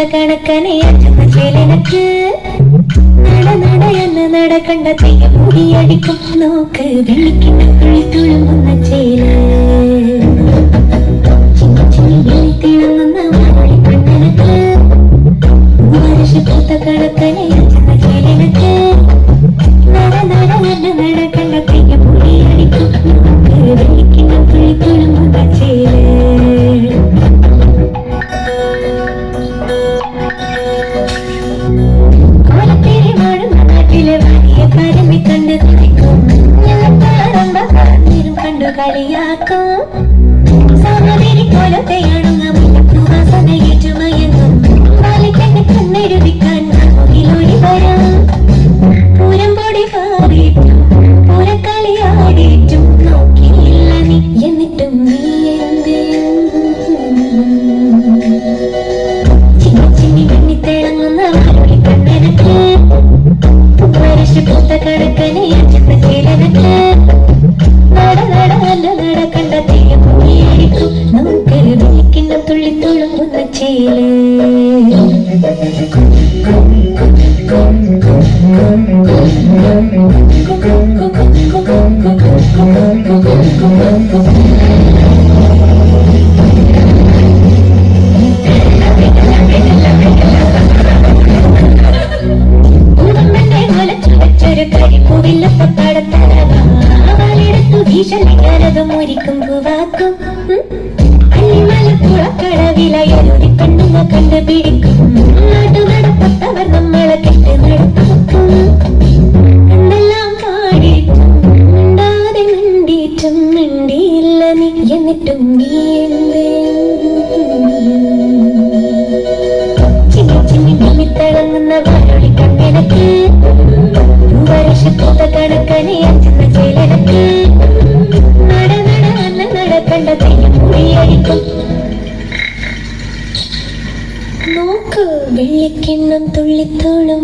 കണക്കനെ അച്ഛന ചേലനക്ക് നട നടയെന്ന് നടക്കണ്ട തെയ്യം മുടിയടിക്കും നോക്ക് വെള്ളിക്കിണ്ണ തുള്ളി തുളുമ്പുന്ന ചേല ചിന്ന ചിന്നി വെള്ളി തിളങ്ങുന്ന വാഴി കണ്ണനക്ക് വർഷപ്പൂത്ത കണക്കനെ അച്ഛന ചേലനക്ക് നട നടയെന്ന് നടക്കണ്ട തെയ്യം മുടിയടിക്കും നോക്ക് വെള്ളിക്കിണ്ണ തുള്ളി തുളുമ്പുന്ന ചേല കണ്ട് തുടിക്കും കൊണ്ടു കളിയാക്കും സഹോദരി കൊലത്തെയാണുങ്ങ വാസനയേറ്റുമയങ്ങും പാലിക്കണ്ട കണ്ണെഴുതിക്കാൻ മുകിലൊളി വരാം പൂരം പൊടി പാടിയിട്ടും പൂരക്കളിയാടിയിട്ടും നോക്കിയില്ല നീ എന്നിട്ടും നീ എന്തേ ചിന്നി ചിന്നി മിന്നിത്തിളങ്ങുന്ന വാരൊളി കണ്ണെനക്ക് വരശു പൂത്ത കടക്കനെ അഞ്ചെന്ന ചേലനക്ക് നട നട നല്ല നട കണ്ട തെയ്യം മുടിയടിക്കും നമുക്കൊരു വിളിക്കുന്ന തുള്ളി തുളുമ്പുന്ന ചേല് ും പൂവാക്കും അല്ലിമലപ്പുഴക്കടവിലയൊരുതി പെണ്ണുങ്ങ കണ്ടുപിടിക്കും നാട്ടുനടപ്പത്തവർ നമ്മളെ കെട്ട് നടപ്പാക്കും എന്തെല്ലാം പാടിയിട്ടും മിണ്ടാതെ മിണ്ടിയിട്ടും മിണ്ടിയില്ല നീ എന്നിട്ടും നീ എന്തേ ചിന്നി ചിന്നി മിന്നിത്തിളങ്ങുന്ന വാരൊളി കണ്ണെനക്ക് വർഷപ്പൂത്ത കണക്കനെ അഞ്ചെന്ന ചേലനക്ക് നട നട നല്ല നടക്കണ്ട തെയ്യം മുടിയടിക്കും നോക്ക് വെള്ളിക്കിണ്ണം തുള്ളിത്തോളും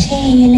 ചേല